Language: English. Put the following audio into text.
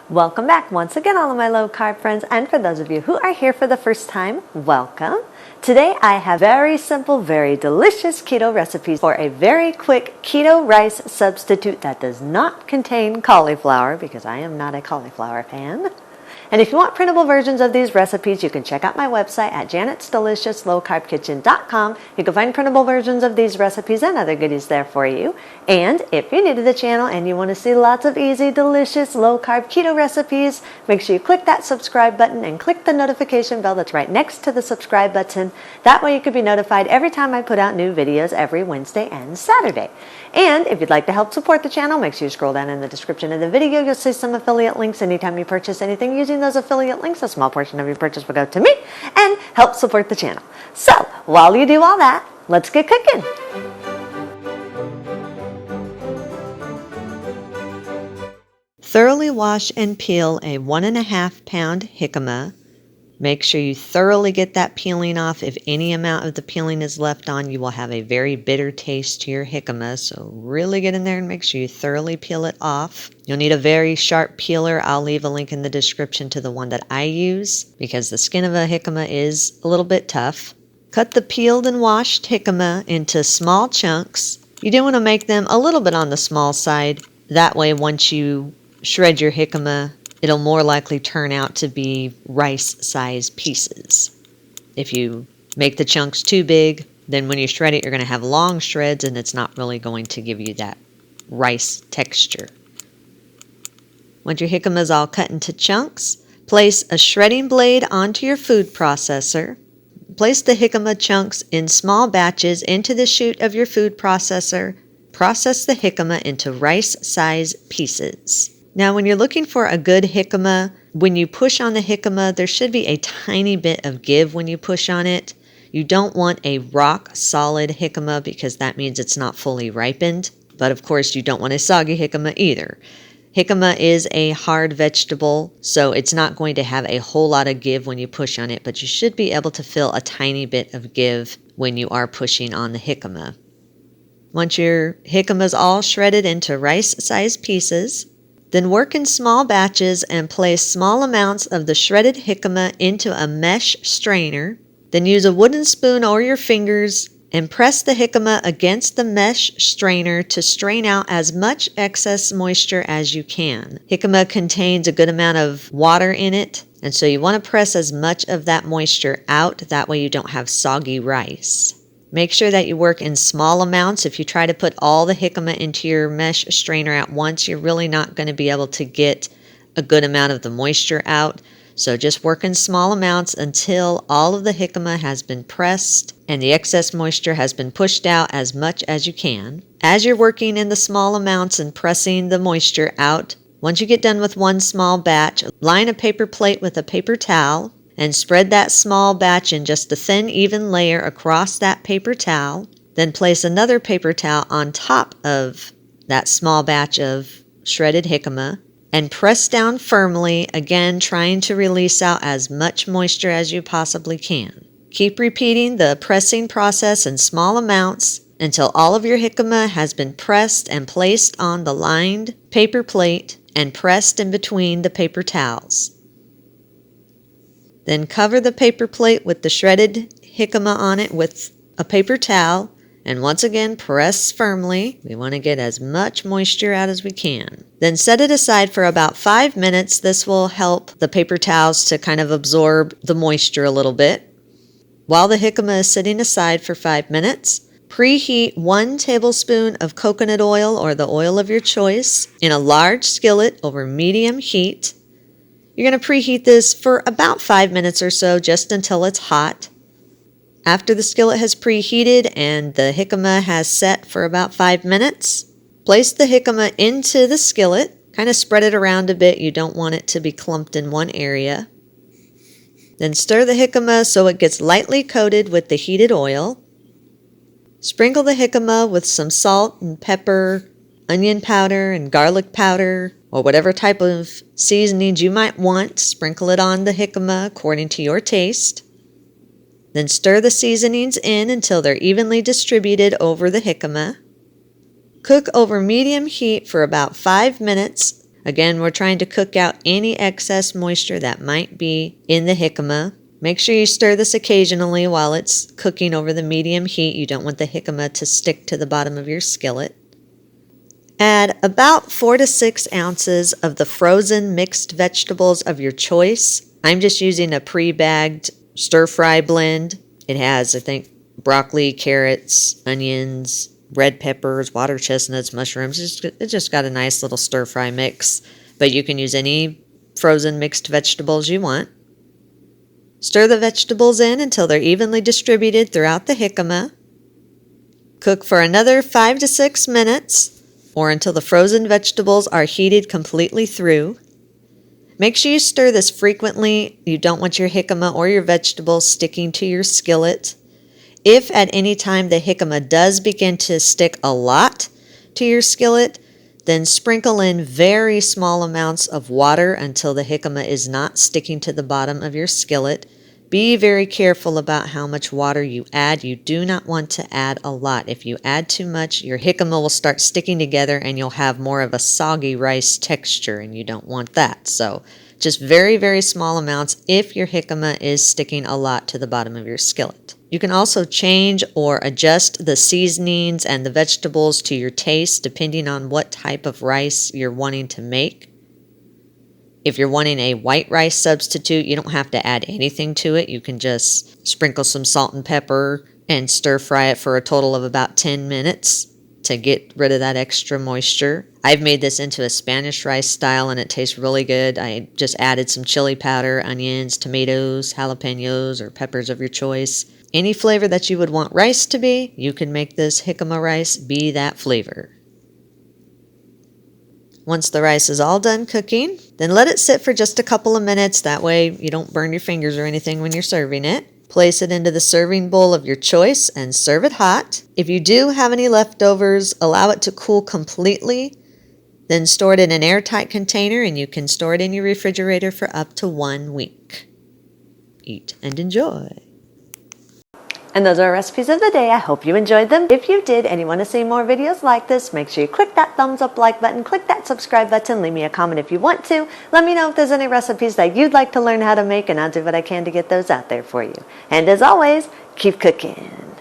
Welcome back once again, all of my low carb friends, and for those of you who are here for the first time, welcome. Today I have very simple, very delicious keto recipes for a very quick keto rice substitute that does not contain cauliflower, because I am not a cauliflower fan. And if you want printable versions of these recipes, you can check out my website at janetsdeliciouslowcarbkitchen.com. You can find printable versions of these recipes and other goodies there for you. And if you're new to the channel and you want to see lots of easy, delicious, low-carb keto recipes, make sure you click that subscribe button and click the notification bell that's right next to the subscribe button. That way you can be notified every time I put out new videos every Wednesday and Saturday. And if you'd like to help support the channel, make sure you scroll down in the description of the video. You'll see some affiliate links. Anytime you purchase anything using those affiliate links, a small portion of your purchase will go to me and help support the channel. So while you do all that, let's get cooking. Thoroughly wash and peel a 1.5 pound jicama. Make sure you thoroughly get that peeling off. If any amount of the peeling is left on, you will have a very bitter taste to your jicama. So really get in there and make sure you thoroughly peel it off. You'll need a very sharp peeler. I'll leave a link in the description to the one that I use because the skin of a jicama is a little bit tough. Cut the peeled and washed jicama into small chunks. You do want to make them a little bit on the small side. That way, once you shred your jicama, it'll more likely turn out to be rice-sized pieces. If you make the chunks too big, then when you shred it, you're going to have long shreds, and it's not really going to give you that rice texture. Once your jicama is all cut into chunks, place a shredding blade onto your food processor. Place the jicama chunks in small batches into the chute of your food processor. Process the jicama into rice-sized pieces. Now, when you're looking for a good jicama, when you push on the jicama, there should be a tiny bit of give when you push on it. You don't want a rock-solid jicama because that means it's not fully ripened. But of course, you don't want a soggy jicama either. Jicama is a hard vegetable, so it's not going to have a whole lot of give when you push on it, but you should be able to feel a tiny bit of give when you are pushing on the jicama. Once your jicama is all shredded into rice-sized pieces, then work in small batches and place small amounts of the shredded jicama into a mesh strainer. Then use a wooden spoon or your fingers and press the jicama against the mesh strainer to strain out as much excess moisture as you can. Jicama contains a good amount of water in it, and so you want to press as much of that moisture out. That way you don't have soggy rice. Make sure that you work in small amounts. If you try to put all the jicama into your mesh strainer at once, you're really not going to be able to get a good amount of the moisture out. So just work in small amounts until all of the jicama has been pressed and the excess moisture has been pushed out as much as you can. As you're working in the small amounts and pressing the moisture out, once you get done with one small batch, line a paper plate with a paper towel and spread that small batch in just a thin, even layer across that paper towel. Then place another paper towel on top of that small batch of shredded jicama and press down firmly, again trying to release out as much moisture as you possibly can. Keep repeating the pressing process in small amounts until all of your jicama has been pressed and placed on the lined paper plate and pressed in between the paper towels. Then cover the paper plate with the shredded jicama on it with a paper towel, and once again press firmly. We want to get as much moisture out as we can. Then set it aside for about 5 minutes. This will help the paper towels to kind of absorb the moisture a little bit. While the jicama is sitting aside for 5 minutes, preheat 1 tablespoon of coconut oil or the oil of your choice in a large skillet over medium heat. You're going to preheat this for about 5 minutes or so, just until it's hot. After the skillet has preheated and the jicama has set for about 5 minutes, place the jicama into the skillet. Kind of spread it around a bit. You don't want it to be clumped in one area. Then stir the jicama so it gets lightly coated with the heated oil. Sprinkle the jicama with some salt and pepper, onion powder and garlic powder, or whatever type of seasonings you might want. Sprinkle it on the jicama according to your taste. Then stir the seasonings in until they're evenly distributed over the jicama. Cook over medium heat for about 5 minutes Again, we're trying to cook out any excess moisture that might be in the jicama. Make sure you stir this occasionally while it's cooking over the medium heat. You don't want the jicama to stick to the bottom of your skillet. Add about 4 to 6 ounces of the frozen mixed vegetables of your choice. I'm just using a pre-bagged stir-fry blend. It has, I think, broccoli, carrots, onions, red peppers, water chestnuts, mushrooms. It's just got a nice little stir-fry mix. But you can use any frozen mixed vegetables you want. Stir the vegetables in until they're evenly distributed throughout the jicama. Cook for another 5 to 6 minutes, or until the frozen vegetables are heated completely through. Make sure you stir this frequently. You don't want your jicama or your vegetables sticking to your skillet. If at any time the jicama does begin to stick a lot to your skillet, then sprinkle in very small amounts of water until the jicama is not sticking to the bottom of your skillet. Be very careful about how much water you add. You do not want to add a lot. If you add too much, your jicama will start sticking together and you'll have more of a soggy rice texture, and you don't want that. So just very, very small amounts if your jicama is sticking a lot to the bottom of your skillet. You can also change or adjust the seasonings and the vegetables to your taste depending on what type of rice you're wanting to make. If you're wanting a white rice substitute, you don't have to add anything to it. You can just sprinkle some salt and pepper and stir fry it for a total of about 10 minutes to get rid of that extra moisture. I've made this into a Spanish rice style and it tastes really good. I just added some chili powder, onions, tomatoes, jalapenos, or peppers of your choice. Any flavor that you would want rice to be, you can make this jicama rice be that flavor. Once the rice is all done cooking, then let it sit for just a couple of minutes. That way you don't burn your fingers or anything when you're serving it. Place it into the serving bowl of your choice and serve it hot. If you do have any leftovers, allow it to cool completely. Then store it in an airtight container and you can store it in your refrigerator for up to 1 week. Eat and enjoy. And those are our recipes of the day. I hope you enjoyed them. If you did and you want to see more videos like this, make sure you click that thumbs up like button, click that subscribe button, leave me a comment if you want to. Let me know if there's any recipes that you'd like to learn how to make, and I'll do what I can to get those out there for you. And as always, keep cooking.